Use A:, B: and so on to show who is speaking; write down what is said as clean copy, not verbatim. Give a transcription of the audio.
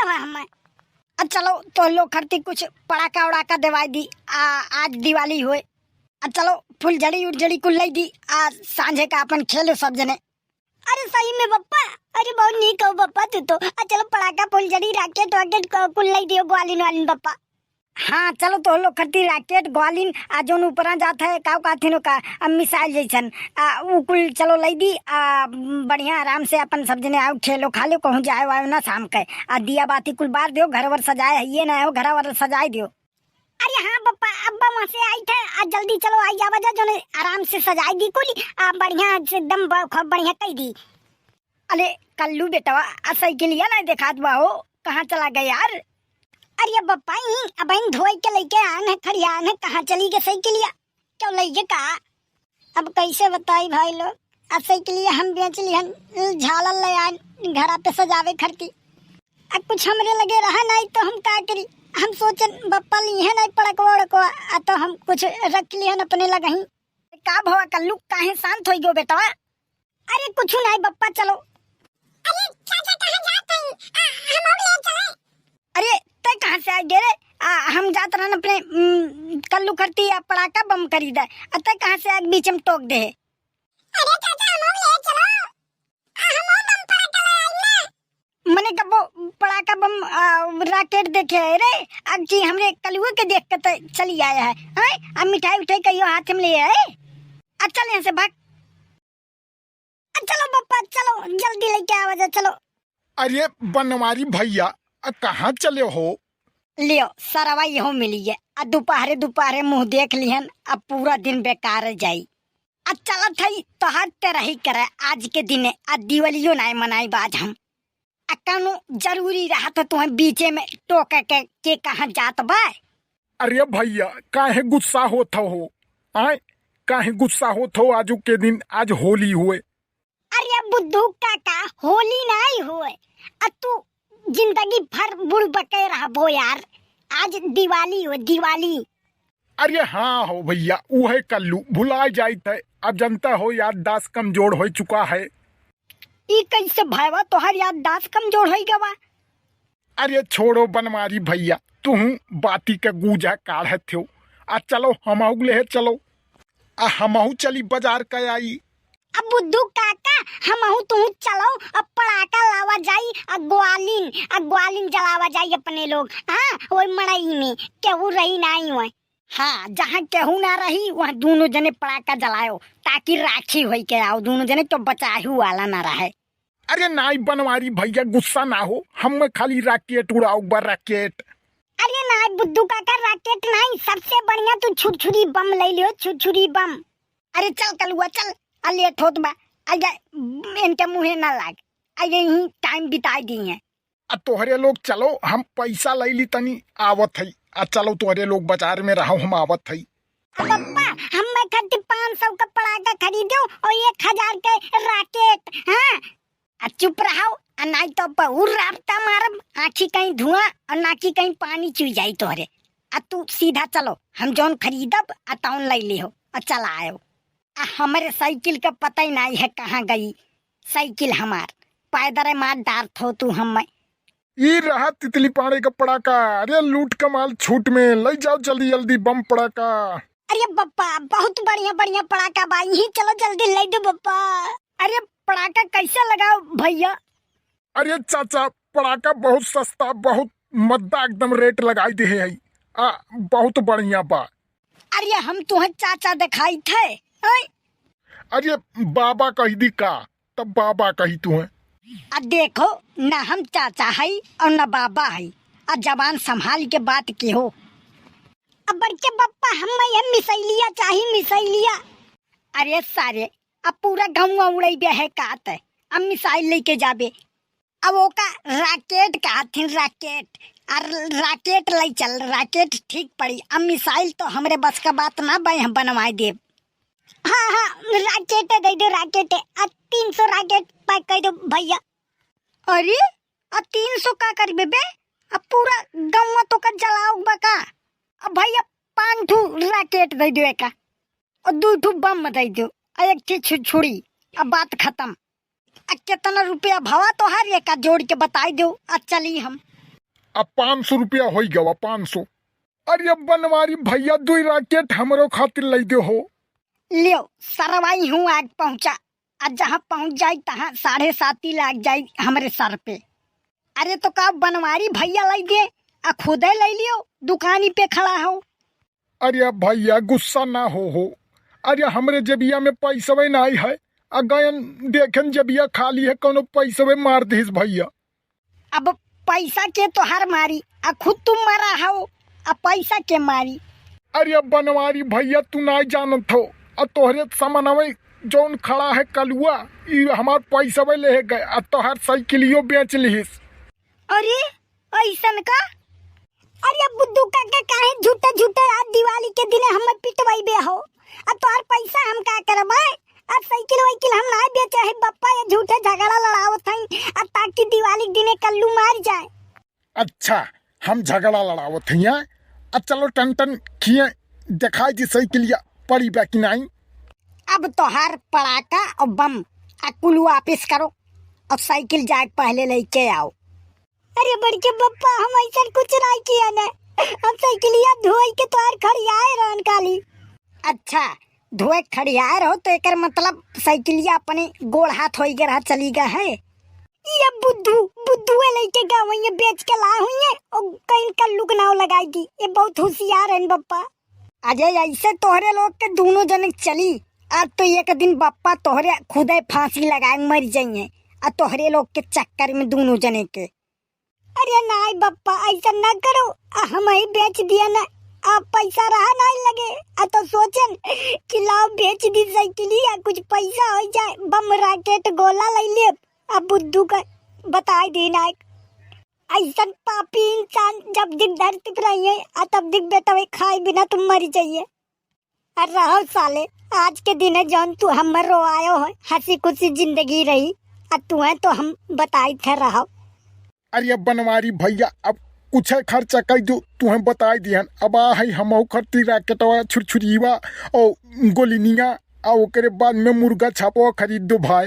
A: है हमें। चलो तो लोग खरती कुछ पड़ाका उड़ाका दवाई दी आज दिवाली हुए। चलो फुलझड़ी उड़झड़ी कुल लाई दी आज सांझे का अपन खेलो सब जने। अरे सही में बप्पा, अरे बहुत नीक हो बप्पा तू तो। चलो पड़ाका फुलझड़ी राकेट वाकेट कुल लाई दियो ग्वालिन वालिन बप्पा। हाँ चलो तो लोग खरती राकेट ग्वालिन जोन ऊपर जाता है काव काथिनो का मिसाइल जैसन वो कुल चलो लाई दी बढ़िया आराम से अपन सब जने आओ खेलो खा लो कहूँ जाए वायो ना शाम के दिया बाती कुल बार दियो घर वर सजाए है ये ना हो घर वर सजाए दियो। अरे हाँ बप्पा अब्बा वहाँ से आई थे आज जल्दी चलो आई जावा जा जो आराम से सजाई दी कुल बढ़िया एकदम खूब बढ़िया कही दी। अरे कल्लू बेटवा साइकिलिया ना देखा हो कहाँ चला गया यार। अरे बप्पा अब इन धोई के लेके आन है खड़ियान है कहाँ चली गई साइकिलिया क्यों लेके कहा अब कैसे बताई भाई लोग अब साइकिलिया हम बेच लिहन झालल ले आन घर पे सजावे खरती अब कुछ हमरे लगे रहा नहीं तो हम का करी हम सोचन बप्पा ली है नहीं पड़कवा उड़कवा तो हम कुछ रख लिहन अपने लगही का भवा कल्लू काहे शांत होई गो बेटा। अरे कुछ नहीं बप्पा चलो। अरे चाचा कहां जात हई हम और ले चले। अरे तय कहां से आ गए रे हम जात रहन अपने कल्लू खरती पड़ाका बम खरीदा तय कहां से आग बीच में टोक दे। अरे चाचा हम और ले चलो हम और बम पड़ाका ले आई ना मने कबो पड़ाका बम राकेट देखे रे अब जी हमरे कलुए के देख के चली आया है अब मिठाई उठाई कहियो हाथ में ले आए चल यहाँ से भाग। चलो बप्पा चलो जल्दी लेके आवा जा चलो।
B: अरे बनवारी भैया कहाँ चले हो।
A: लियो सरवा यहो मिली है दोपहरे दोपहरे मुँह देख लिहन अब पूरा दिन बेकार जाई चल थई तो हाथ ते रही करे आज के दिने दिवालियो नहीं मनाई बाज हम कानू जरूरी रहा तो तुम्हें बीचे में टोके के कहाँ जात बा।
B: अरे भैया काहे गुस्सा होत हो आए काहे गुस्सा होत हो आजू के दिन आज होली हुए।
A: अरे बुद्धू काका होली नहीं हुए तू जिंदगी भर बुढ़ बके रहो यार आज दिवाली हो दिवाली।
B: अरे हाँ हो भैया उहे कल्लू भुला जाइत है अब जनता हो याददाश्त कमजोर हो चुका है।
A: ई कैसे भाईवा तोहर याददाश्त कमजोर हो गवा।
B: अरे छोड़ो बनवारी भैया तुम बाती के गूजा काढ़त थे चलो हमहू ले चलो हमहू चली बाजार के आई।
A: अब बुद्धू काका हमहू तू चलो अब पड़ाका लावा जाई ग्वालिन जलावा जाई अपने लोग हाँ वही मड़ई में केहू रही नहीं हुए हाँ जहाँ केहू ना रही वहाँ दोनों जने पड़ाका जलाओ ताकि राखी होई के आओ दोनों जने तो बचाहू वाला ना रहे।
B: अरे नाई बनवारी भैया गुस्सा ना हो हम खाली राकेट उड़ाओ राकेट।
A: अरे नाई बुद्धू काका राकेट नहीं सबसे बढ़िया तू छुरछुरी बम ले लियो छुरछुरी बम। अरे चल कलुआ चल लेट होत बा आजा इनके मुँहे ना लाग आजा यही टाइम बिताई दी है।
B: तोहरे लोग चलो हम पैसा ले ली तनी आवत है चलो तोहरे लोग बाजार में रहो हम आवत है।
A: पप्पा हम मैं खरीद 500 का पड़ाका खरीदो और 1000 के राकेट हाँ चुप रहो नहीं तो बहुत रास्ता मारब आँखी कहीं धुआं और नाकी कहीं पानी चुई जाई तोहरे तू सीधा चलो हम जौन खरीदब तौन ले लिहो चल आयो। हमारे साइकिल का पता ही नहीं है कहाँ गई साइकिल हमार पैदल मार डार्थ हो तू हम
B: ये रहा तितली पाड़े का पड़ाका। अरे लूट कमाल छूट में ले जाओ जल्दी जल्दी बम पड़ाका।
A: अरे बप्पा बहुत बढ़िया बढ़िया पड़ाका बाई ही चलो जल्दी ले दो बप्पा। अरे पड़ाका कैसे लगाओ भैया।
B: अरे चाचा पड़ाका बहुत सस्ता बहुत मद्दा एकदम रेट लगाई दे है बहुत बढ़िया बा।
A: अरे हम तुम्हें चाचा दिखाई थे
B: अरे बाबा कही दी का तब बाबा कही तुम्हें
A: देखो न हम चाचा है और न बाबा है जबान संभाल के बात की हो। अब बड़के बप्पा हम ये मिसैलिया चाहिए मिसैलिया। अरे सारे अब पूरा गाँव उड़े बे है कात है अब मिसाइल लेके जाबे अब वो का राकेट का राकेट और राकेट ले चल राकेट ठीक पड़ी अब मिसाइल तो हमरे बस का बात ना भाई हम बनवाए दे। हाँ राकेट दे दो राकेट 300 राकेट पैक कर दो भैया। अरे अब 300 का कर बे अब पूरा गाँव तो का जलाओ बका अब भैया 5 राकेट दे दो एक और 2 बम दे दो एक छुरी अब बात खत्म। कितना रुपया भवा तो हर एक जोड़ के बताई दो चली हम।
B: अब 500 रुपया हो गवा 500। अरे बनवारी भैया 2 राकेट हमरो खातिर लै दे हो।
A: लियो सरवाई हूँ आज पहुँचा। आज जहाँ पहुँच जाई तहाँ 7.5 लाख जाई हमारे सर पे। अरे तो का बनवारी भैया लै दे आ खुदे ले लियो, दुकानी पे खड़ा हो।
B: अरे भैया गुस्सा ना हो। अरे हमरे जबिया में पैसवे ना आई है। गयन देखन जबिया खाली है, कोनो पैसवे मार दिस भैया।
A: अब पैसा के तो हर मारी आ खुद तुम मरा हो, अब पैसा के मारी।
B: अरे बनवारी भैया तू ना जानत हो, तोहरे सामानवे जौन खड़ा है कलुआ ई हमार पैसवे ले गए आ तोहर साइकिलियो बेच लिहिस।
A: अरे ऐसन का? अरे बुद्धू काका काहे झूठे झूठे आज दिवाली के दिन हम पिटवाई बे हो। अब तोहर पैसा हम का करबे? अब साइकिल वाइकिल हम ना बेचे है बप्पा, ये झूठे झगड़ा लड़ावत हई अब ताकि दिवाली के दिन कल्लू मार जाए।
B: अच्छा हम झगड़ा लड़ावत हइया। चलो टन टन खिए दिखाई दी साइकिलिया पड़ी बा कि नहीं।
A: अब तोहार पड़ाका और बम आ कुल वापिस करो और साइकिल जाके पहले लेके आओ। अरे बड़के बप्पा हम ऐसा कुछ नहीं किया ना, हम साइकिलिया धोई के तोहार खड़ियाए रहन काली। अच्छा धोए खड़ियाए रहो तो एकर मतलब साइकिलिया अपने गोड़ हाथ होई गया चली गया है। ये बुद्धुए लेके गाँव में बेच के ला हुई है और कहीं कल्लू के नाव लगाई दी। ये बहुत होशियार है बप्पा। अजय ऐसे तोहरे लोग के दोनों जने चली आज तो एक दिन बप्पा तोहरे खुदे फांसी लगाए मर जाइए और तोहरे लोग के चक्कर में दोनों जने के। अरे नहीं बप्पा ऐसा ना करो, हम ही बेच दिया ना, अब पैसा रहा नहीं लगे तो सोचन कि लाओ बेच दी साइकिलिया कुछ पैसा हो जाए, बम राकेट गोला ले ले। अब बुद्धू का बताई देना ऐसा पापी इंसान जब दिख धरती पर आई है तब दिख बेटा वे खाए बिना तुम मर जाइए। अरे रहो साले आज के दिन है जौन तू हमर रो आयो है, हंसी खुशी जिंदगी रही अब तू है तो हम बताई थे रहो।
B: अरे बनवारी भैया अब कुछ खर्चा कर दो तुम्हें बताई दिहन। अब आ है हम खरती राकेटवा छुरछुरीवा और गोलिनिया और ओकरे बाद में मुर्गा छापवा खरीद दो भाई।